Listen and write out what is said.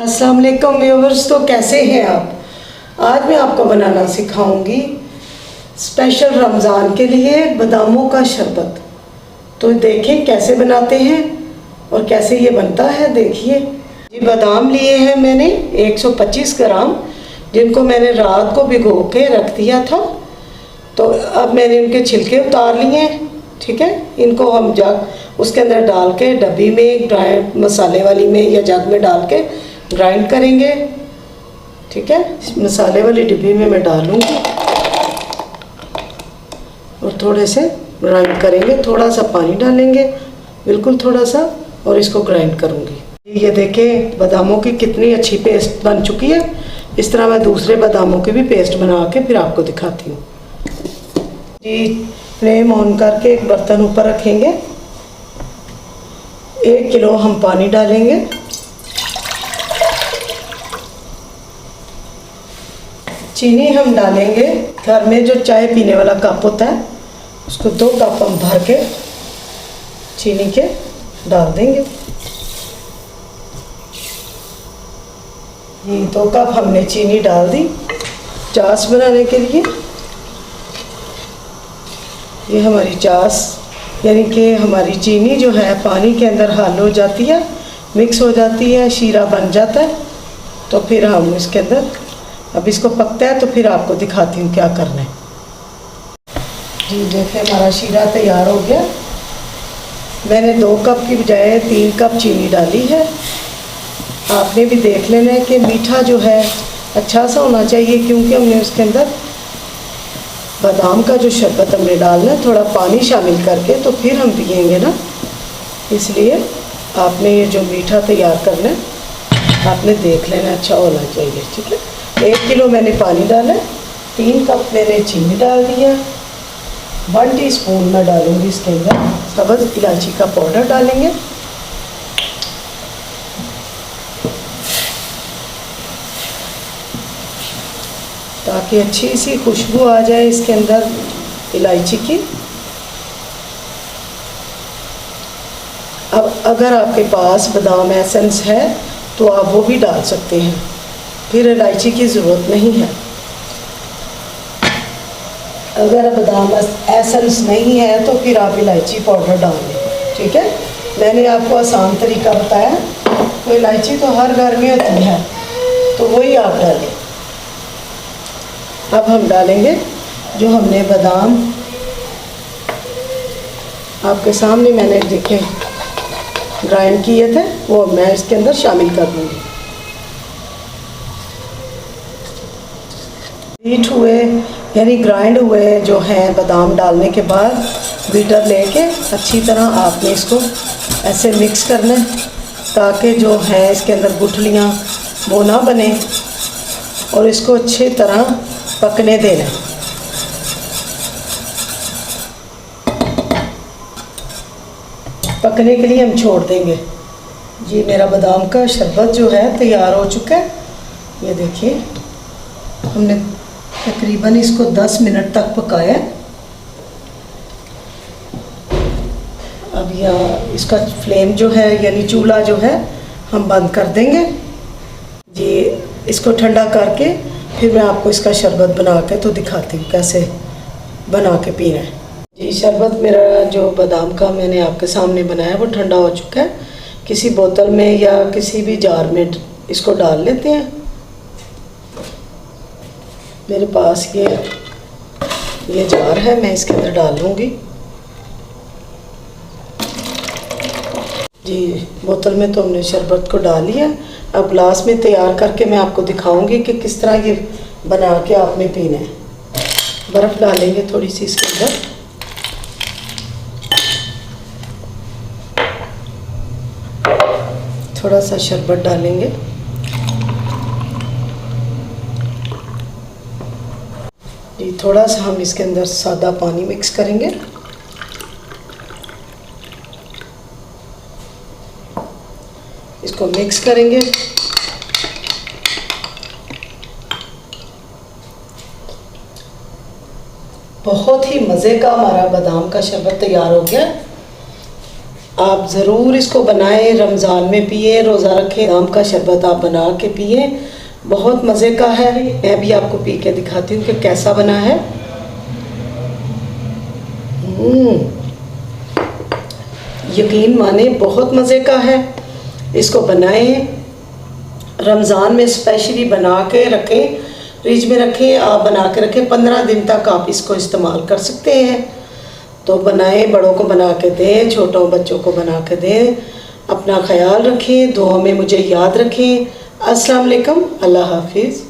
अस्सलाम वालेकुम व्यूअर्स। तो कैसे हैं आप? आज मैं आपको बनाना सिखाऊंगी स्पेशल रमज़ान के लिए बादामों का शरबत। तो देखें कैसे बनाते हैं और कैसे ये बनता है। देखिए, ये बादाम लिए हैं मैंने 125 ग्राम, जिनको मैंने रात को भिगो के रख दिया था। तो अब मैंने उनके छिलके उतार लिए हैं। ठीक है, इनको हम जग उसके अंदर डाल के डब्बी में ग्राइंड मसाले वाली में या जग में डाल के ग्राइंड करेंगे। ठीक है, मसाले वाली डिब्बी में मैं डालूंगी और थोड़े से ग्राइंड करेंगे। थोड़ा सा पानी डालेंगे, बिल्कुल थोड़ा सा, और इसको ग्राइंड करूंगी। ये देखें बादामों की कितनी अच्छी पेस्ट बन चुकी है। इस तरह मैं दूसरे बादामों की भी पेस्ट बना के फिर आपको दिखाती हूँ। जी, फ्लेम ऑन करके एक बर्तन ऊपर रखेंगे। 1 किलो हम पानी डालेंगे। चीनी हम डालेंगे, घर में जो चाय पीने वाला कप होता है उसको 2 कप हम भर के चीनी के डाल देंगे। ये 2 कप हमने चीनी डाल दी चास बनाने के लिए। ये हमारी चास यानी कि हमारी चीनी जो है पानी के अंदर हल हो जाती है, मिक्स हो जाती है, शीरा बन जाता है। तो फिर हम इसके अंदर अब इसको पकता है तो फिर आपको दिखाती हूँ क्या करना है। जी देखिए, हमारा शीरा तैयार हो गया। मैंने 2 कप की बजाय 3 कप चीनी डाली है। आपने भी देख लेना है कि मीठा जो है अच्छा सा होना चाहिए, क्योंकि हमने उसके अंदर बादाम का जो शरबत हमने डालना है थोड़ा पानी शामिल करके, तो फिर हम पिएंगे ना। इसलिए आपने ये जो मीठा तैयार करना है आपने देख लेना, अच्छा होना चाहिए। ठीक है, 1 किलो मैंने पानी डाला, 3 कप मैंने चीनी डाल दिया। 1 टीस्पून मैं डालूंगी इसके अंदर सब्ज़ इलायची का पाउडर डालेंगे। ताकि अच्छी सी खुशबू आ जाए इसके अंदर इलायची की। अब अगर आपके पास बादाम एसेंस है तो आप वो भी डाल सकते हैं, फिर इलायची की ज़रूरत नहीं है। अगर बादाम एसेंस नहीं है तो फिर आप इलायची पाउडर डाल दें। ठीक है, मैंने आपको आसान तरीका बताया। तो इलायची तो हर घर में होती है, तो वही आप डालें। अब हम डालेंगे जो हमने बादाम आपके सामने मैंने देखे ग्राइंड किए थे, वो मैं इसके अंदर शामिल कर दूँगी। बीट हुए यानी ग्राइंड हुए जो हैं बादाम डालने के बाद बीटर लेके अच्छी तरह आपने इसको ऐसे मिक्स करना है, ताकि जो है इसके अंदर गुठलियाँ वो ना बने, और इसको अच्छी तरह पकने देना। पकने के लिए हम छोड़ देंगे। जी, मेरा बादाम का शरबत जो है तैयार हो चुका है। ये देखिए, हमने तकरीबन इसको 10 मिनट तक पकाया। अब यह इसका फ्लेम जो है यानी चूल्हा जो है हम बंद कर देंगे। जी, इसको ठंडा करके फिर मैं आपको इसका शरबत बना के तो दिखाती हूँ कैसे बना के पीना है। जी, शरबत मेरा जो बादाम का मैंने आपके सामने बनाया वो ठंडा हो चुका है। किसी बोतल में या किसी भी जार में इसको डाल लेते हैं। मेरे पास ये जार है, मैं इसके अंदर डाल लूँगी। जी, बोतल में तो हमने शरबत को डाल लिया। अब ग्लास में तैयार करके मैं आपको दिखाऊंगी कि किस तरह ये बना के आपने पीना है। बर्फ़ डालेंगे थोड़ी सी इसके अंदर। थोड़ा सा शरबत डालेंगे। जी, थोड़ा सा हम इसके अंदर सादा पानी मिक्स करेंगे। इसको मिक्स करेंगे। बहुत ही मज़े का हमारा बादाम का शरबत तैयार हो गया। आप ज़रूर इसको बनाएं, रमज़ान में पिए, रोज़ा रखें। आम का शरबत आप बना के पिए, बहुत मज़े का है। मैं भी आपको पी के दिखाती हूँ कि कैसा बना है। यकीन माने बहुत मज़े का है। इसको बनाएं, रमज़ान में स्पेशली बना के रखें, फ्रिज में रखें। आप बना के रखें, 15 दिन तक आप इसको इस्तेमाल कर सकते हैं। तो बनाएं, बड़ों को बना के दें, छोटों बच्चों को बना के दें। अपना ख्याल रखें, दुआ में मुझे याद रखें। अस्सलाम वालेकुम, अल्लाह हाफिज़।